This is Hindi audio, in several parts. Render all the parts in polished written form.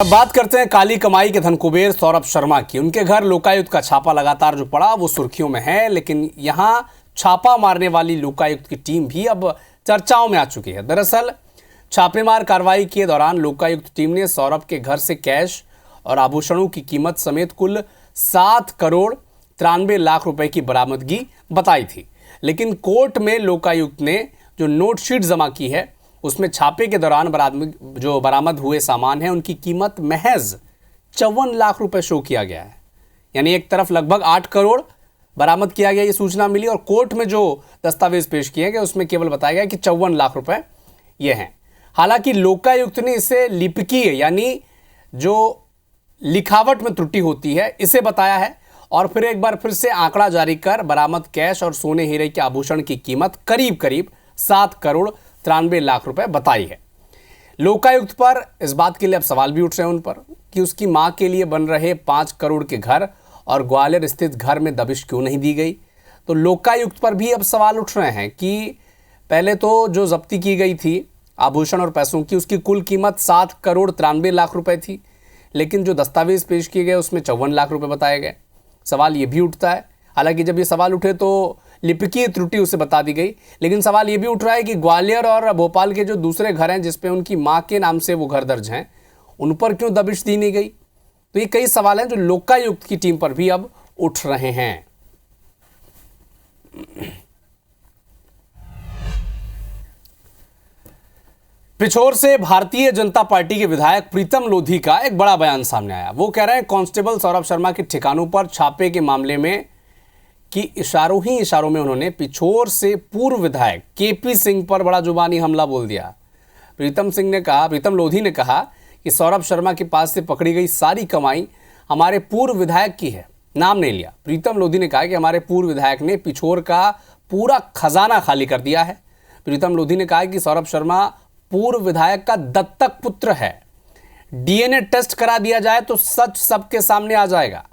अब बात करते हैं काली कमाई के धनकुबेर सौरभ शर्मा की। उनके घर लोकायुक्त का छापा लगातार जो पड़ा वो सुर्खियों में है, लेकिन यहां छापा मारने वाली लोकायुक्त की टीम भी अब चर्चाओं में आ चुकी है। दरअसल छापेमार कार्रवाई के दौरान लोकायुक्त टीम ने सौरभ के घर से कैश और आभूषणों की कीमत समेत कुल 7 करोड़ 93 लाख रुपए की बरामदगी बताई थी। लेकिन कोर्ट में लोकायुक्त ने जो नोट शीट जमा की है उसमें छापे के दौरान जो बरामद हुए सामान है उनकी कीमत महज 54 लाख रुपए शो किया गया है। यानी एक तरफ लगभग 8 करोड़ बरामद किया गया, ये सूचना मिली, और कोर्ट में जो दस्तावेज पेश किए गए उसमें केवल बताया गया कि 54 लाख रुपए ये हैं। हालांकि लोकायुक्त ने इसे लिपिकीय यानी जो लिखावट में त्रुटि होती है इसे बताया है, और फिर एक बार फिर से आंकड़ा जारी कर बरामद कैश और सोने हीरे के आभूषण की कीमत करीब करीब 7 करोड़ 93 लाख रुपए बताई है। लोकायुक्त पर इस बात के लिए अब सवाल भी उठ रहे हैं उन पर कि उसकी मां के लिए बन रहे 5 करोड़ के घर और ग्वालियर स्थित घर में दबिश क्यों नहीं दी गई। तो लोकायुक्त पर भी अब सवाल उठ रहे हैं कि पहले तो जो जब्ती की गई थी आभूषण और पैसों की उसकी कुल कीमत 7 करोड़ 93 लाख रुपए थी, लेकिन जो दस्तावेज पेश किए गए उसमें 54 लाख रुपए बताए गए। सवाल ये भी उठता है, हालांकि जब ये सवाल उठे तो लिपिकीय त्रुटि उसे बता दी गई, लेकिन सवाल ये भी उठ रहा है कि ग्वालियर और भोपाल के जो दूसरे घर हैं जिसपे उनकी मां के नाम से वो घर दर्ज हैं, उन पर क्यों दबिश दी नहीं गई। तो ये कई सवाल हैं जो लोकायुक्त की टीम पर भी अब उठ रहे हैं। पिछोर से भारतीय जनता पार्टी के विधायक प्रीतम लोधी का एक बड़ा बयान सामने आया। वो कह रहे हैं कांस्टेबल सौरभ शर्मा के ठिकानों पर छापे के मामले में कि इशारों ही इशारों में उन्होंने पिछोर से पूर्व विधायक केपी सिंह पर बड़ा जुबानी हमला बोल दिया। प्रीतम लोधी ने कहा कि सौरभ शर्मा के पास से पकड़ी गई सारी कमाई हमारे पूर्व विधायक की है, नाम नहीं लिया। प्रीतम लोधी ने कहा कि हमारे पूर्व विधायक ने पिछोर का पूरा खजाना खाली कर दिया है। प्रीतम लोधी ने कहा कि सौरभ शर्मा पूर्व विधायक का दत्तक पुत्र है। डीएनए टेस्ट करा दिया जाए तो सच सबके सामने आ जाएगा।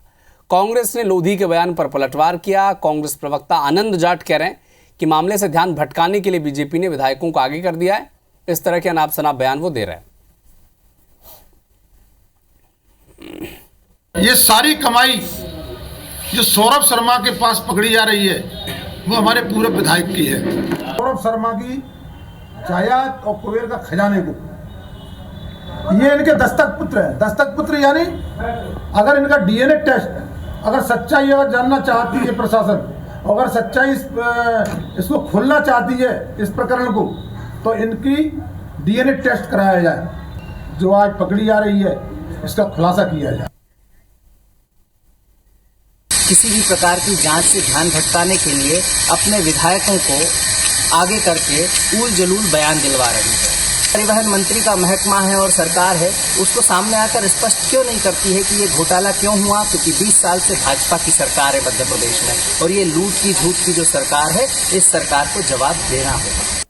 कांग्रेस ने लोधी के बयान पर पलटवार किया। कांग्रेस प्रवक्ता आनंद जाट कह रहे हैं कि मामले से ध्यान भटकाने के लिए बीजेपी ने विधायकों को आगे कर दिया है। इस तरह के अनाप शनाप बयान वो दे रहे हैं। ये सारी कमाई जो सौरभ शर्मा के पास पकड़ी जा रही है वो हमारे पूर्व विधायक की है। सौरभ शर्मा की जायदाद और कुबेर का खजाने को ये इनके दस्तक पुत्र है। दस्तक पुत्र यानी अगर इनका डीएनए टेस्ट अगर सच्चाई अगर जानना चाहती है प्रशासन, अगर सच्चाई इसको खोलना चाहती है इस प्रकरण को, तो इनकी डीएनए टेस्ट कराया जाए। जो आज पकड़ी जा रही है इसका खुलासा किया जाए। किसी भी प्रकार की जांच से ध्यान भटकाने के लिए अपने विधायकों को आगे करके ऊल जलूल बयान दिलवा रही है। परिवहन मंत्री का महकमा है और सरकार है, उसको सामने आकर स्पष्ट क्यों नहीं करती है कि ये घोटाला क्यों हुआ। क्योंकि 20 साल से भाजपा की सरकार है मध्य प्रदेश में, और ये लूट की झूठ की जो सरकार है, इस सरकार को जवाब देना होगा।